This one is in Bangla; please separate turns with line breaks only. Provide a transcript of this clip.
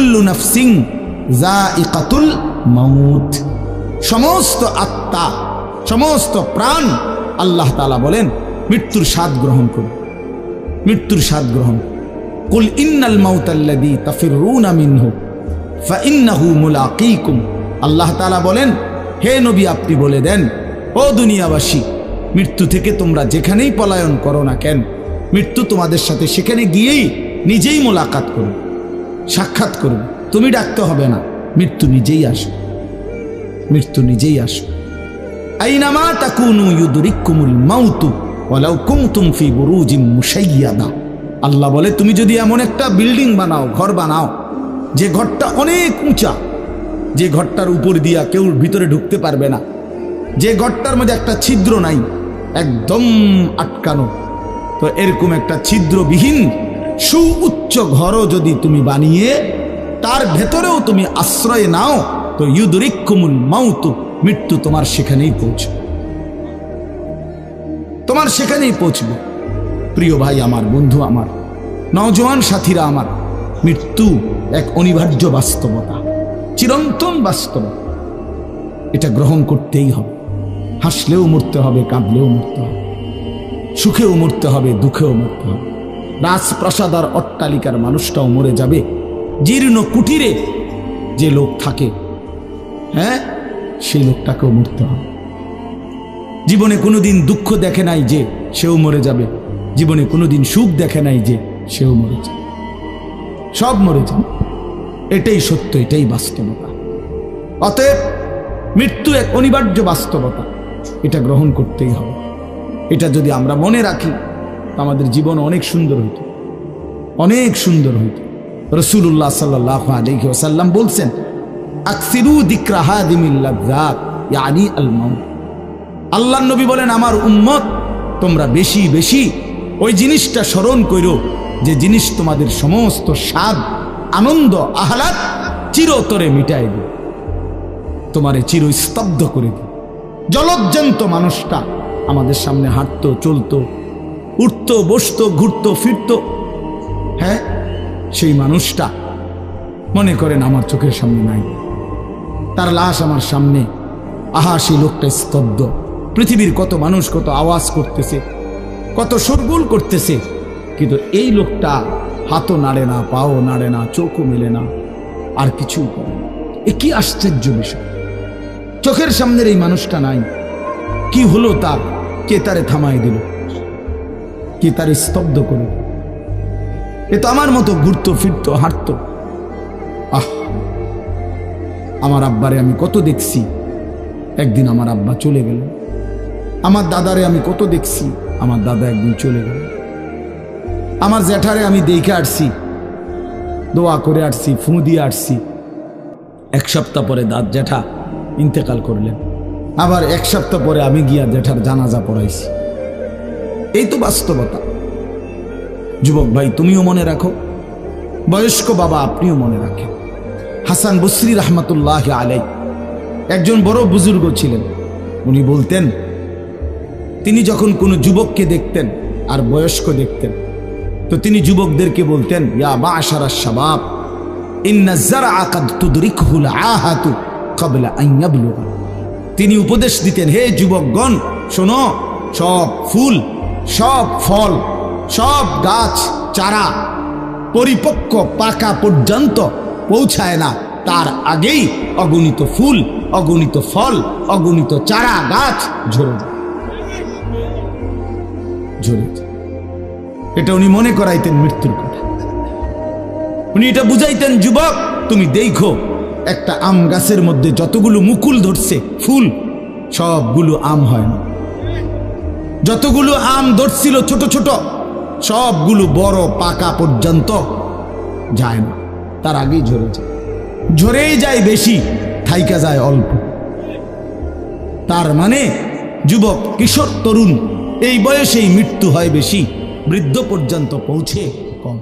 কুল্লু নাফসিন যায়িকাতুল মাউত, সমস্ত আত্মা, সমস্ত প্রাণ আল্লাহ তাআলা বলেন মৃত্যুর স্বাদ গ্রহণ করুন, মৃত্যুর স্বাদ গ্রহণ। কুল ইন্নাল মাউতাল্লাযী তাফিরুনা মিনহু ফাইন্নাহু মুলাকীকুম, আল্লাহ তাআলা বলেন হে নবী আপনি বলে দেন ও দুনিয়াবাসী, মৃত্যু থেকে তোমরা যেখানেই পলায়ন করো না কেন, মৃত্যু তোমাদের সাথে সেখানে গিয়েই নিজেই মোলাকাত করবে, সাক্ষাৎ করবে। তুমি ডাকতে হবে না, মৃত্যু নিজেই আসবে, মৃত্যু নিজেই আসবে। আইনামা তাকুনু ইউদরিকুমুল মাউতু ওয়ালাউ কুনতুম ফি বুরুজিম মুশাইয়াদা, আল্লাহ বলে তুমি যদি এমন একটা বিল্ডিং বানাও, ঘর বানাও, যে ঘরটা অনেক উঁচা, যে ঘরটার উপর দিয়া কেউ ভিতরে ঢুকতে পারবে না, যে ঘরটার মধ্যে একটা ছিদ্র নাই, একদম আটকানো, তো এরকম একটা ছিদ্রবিহীন সুউচ্চ ঘরও যদি তুমি বানিয়ে তার ভেতরেও তুমি আশ্রয় নাও, তো ইউদরিকুমুল মাউতু, মৃত্যু তোমার সেখানেই পৌঁছবে, তোমার সেখানেই পৌঁছবে। প্রিয় ভাই আমার, বন্ধু আমার, নওজোয়ান সাথীরা আমার, মৃত্যু এক অনিবার্য বাস্তবতা, চিরন্তন বাস্তবতা, এটা গ্রহণ করতেই হবে। হাসলেও মরতে হবে, কাঁদলেও মরতে হবে, সুখেও মরতে হবে, দুঃখেও মরতে হবে। রাজপ্রাসাদ আর অট্টালিকার মানুষটাও মরে যাবে, জীর্ণ কুটিরে যে লোক থাকে, হ্যাঁ, সেই লোকটাকেও মরতে হবে। জীবনে কোনোদিন দুঃখ দেখে নাই যে সেও মরে যাবে, জীবনে কোনোদিন সুখ দেখে নাই যে সেও মরে যাবে, সব মরে যাবে। এটাই সত্য, এটাই বাস্তবতা। অতএব মৃত্যু এক অনিবার্য বাস্তবতা, এটা গ্রহণ করতেই হবে। এটা যদি আমরা মনে রাখি আমাদের জীবন অনেক সুন্দর হইত, অনেক সুন্দর হইত। রাসূলুল্লাহ সাল্লাল্লাহু আলাইহি ওয়াসাল্লাম বলছেন আকসিরু যিকরা হাদিমিল লাযযাত ইয়ানি আল মাউত, আল্লাহর নবী বলেন আমার উম্মত তোমরা বেশি বেশি ওই জিনিসটা স্মরণ করো যে জিনিস তোমাদের সমস্ত স্বাদ, আনন্দ, আহ্লাদ চিরতরে মিটাই দিবে, তোমারে চিরস্তব্ধ করে দিবে। জলজ্জান্ত মানুষটা আমাদের সামনে হাঁটতো, চলতো, উঠতো, বসতো, ঘুরতো, ফিরতো, হ্যাঁ, সেই মানুষটা মনে করেন আমার চোখের সামনে নাই, তার লাশ আমার সামনে, আহা সেই লোকটা স্তব্ধ। পৃথিবীর কত মানুষ কত আওয়াজ করতেছে, কত শোরগোল করতেছে, কিন্তু এই লোকটা হাতও নাড়ে না, পাও নাড়ে না, চোখও মেলে না, আর কিছুই করে না। এ কি আশ্চর্য বিষয়! চোখের সামনের এই মানুষটা নাই, কি হলো তার? কে তারে থামাই দিল? কে তারে স্তব্ধ করে? এ তো আমার মতো ঘুরতো, ফিরতো, হাঁটতো। আহ, আমার আব্বারে আমি কত দেখছি, একদিন আমার আব্বা চলে গেল। আমার দাদারে আমি কত দেখছি, আমার দাদা একদিন চলে গেল। আমার জ্যাঠারে আমি দেখে আসছি, দোয়া করে আসছি, ফু দিয়ে আসছি। এক সপ্তাহ পরে জ্যাঠা ইন্তেকাল করলেন, আবার এক সপ্তাহ পরে আমি গিয়া জ্যাঠার জানাজা পড়াইছি। এই তো বাস্তবতা। যুবক ভাই তুমিও মনে রাখো, বয়স্ক বাবা আপনিও মনে রাখেন। হাসান বসরি রহমতুল্লাহ আলাই একজন বড় বুজুর্গ ছিলেন। উনি বলতেন, তিনি যখন কোনো যুবককে দেখতেন আর বয়স্ক দেখতেন, তো তিনি যুবকদেরকে বলতেন ইয়া মা'শারাশ শাবাব ইন্না যারআ কাদ তুদরিকুহুল আহাতু ক্বাবলা আন ইয়াবলুগা। তিনি উপদেশ দিতেন, হে যুবকগণ শোনো, সব ফুল, সব ফল, সব গাছ চারা পরিপক্ক পাকা পর্যন্ত পৌঁছায় না, তার আগেই অগণিত ফুল, অগণিত ফল, অগণিত চারা গাছ ঝরে যায়, ঝরে যায়। এটা উনি মনে করাইতেন মৃত্যুর কথা। উনি এটা বুঝাইতেন, যুবক তুমি দেখো একটা আম গাছের মধ্যে যতগুলো মুকুল ধরছে ফুল, সবগুলো আম হয় না। যতগুলো আম ধরছিল ছোট ছোট, সবগুলো বড় পাকা পর্যন্ত যায় না, তার আগেই ঝরে যায়। ঝরেই যায় বেশি, থাইকা যায় অল্প। তার মানে যুবক, কিশোর, তরুণ এই বয়সেই মৃত্যু হয় বেশি, বৃদ্ধ পর্যন্ত পৌঁছে কম।